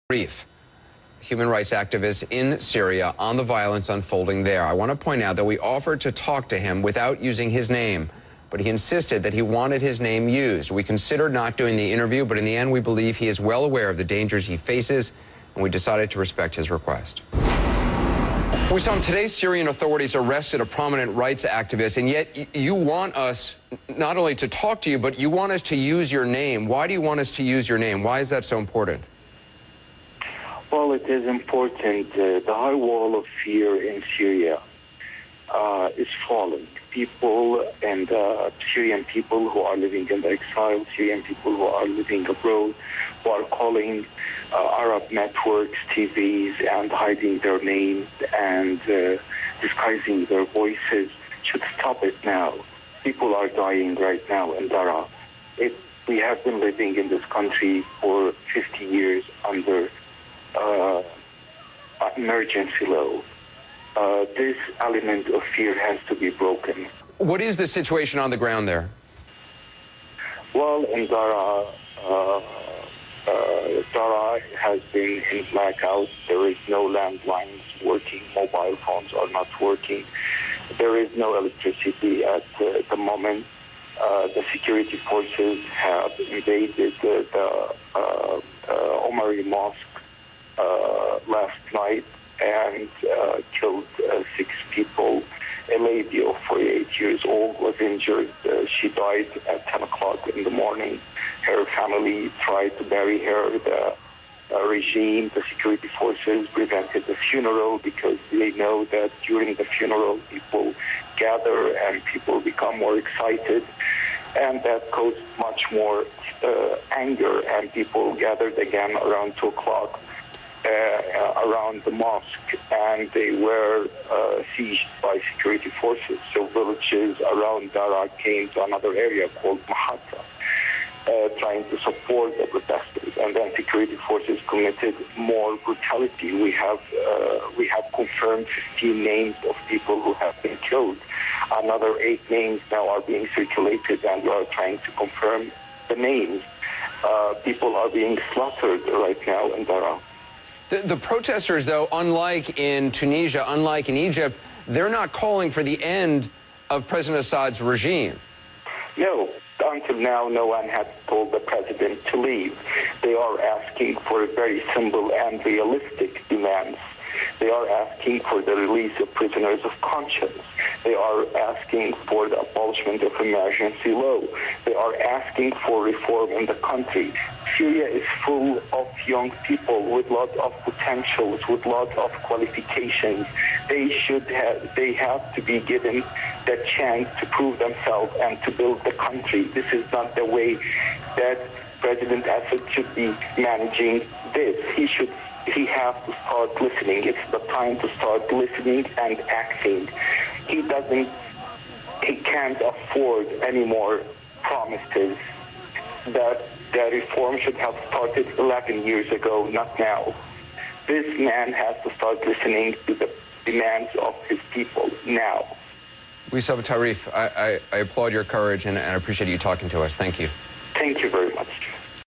Brief. Human rights activist in Syria on the violence unfolding there. I want to point out that we offered to talk to him without using his name, but he insisted that he wanted his name used. We considered not doing the interview, but in the end, we believe he is well aware of the dangers he faces, and we decided to respect his request. We saw today Syrian authorities arrested a prominent rights activist, and yet you want us not only to talk to you, but you want us to use your name. Why do you want us to use your name? Why is that so important? Well, it is important. The high wall of fear in Syria is falling. People and Syrian people who are living in the exile, Syrian people who are living abroad, who are calling Arab networks, TVs, and hiding their names and disguising their voices should stop it now. People are dying right now in Daraa. We have been living in this country for 50 years under emergency law. This element of fear has to be broken. What is the situation on the ground there? Well, in Daraa, Daraa has been in blackout. There is no landlines working. Mobile phones are not working. There is no electricity at the moment. The security forces have invaded the Omari Mosque last night and killed 6 people. A lady of 48 years old was injured. She died at 10 o'clock in the morning. Her family tried to bury her. The regime, the security forces prevented the funeral because they know that during the funeral people gather and people become more excited, and that caused much more anger, and people gathered again around 2 o'clock around the mosque, and they were sieged by security forces. So villages around Daraa came to another area called Mahatta, trying to support the protesters, and then security forces committed more brutality. We have confirmed 15 names of people who have been killed. Another 8 names now are being circulated, and we are trying to confirm the names. People are being slaughtered right now in Daraa. The protesters, though, unlike in Tunisia, unlike in Egypt, they're not calling for the end of President Assad's regime. No. Until now, no one has told the president to leave. They are asking for very simple and realistic demands. They are asking for the release of prisoners of conscience. They are asking for the abolishment of emergency law. They are asking for reform in the country. Syria is full of young people with lots of potentials, with lots of qualifications. They have to be given the chance to prove themselves and to build the country. This is not the way that President Assad should be managing this. He has to start listening. It's the time to start listening and acting. He can't afford any more promises. That the reform should have started 11 years ago, not now. This man has to start listening to the demands of his people now. Wissam Tarif, I applaud your courage and I appreciate you talking to us. Thank you. Thank you very much.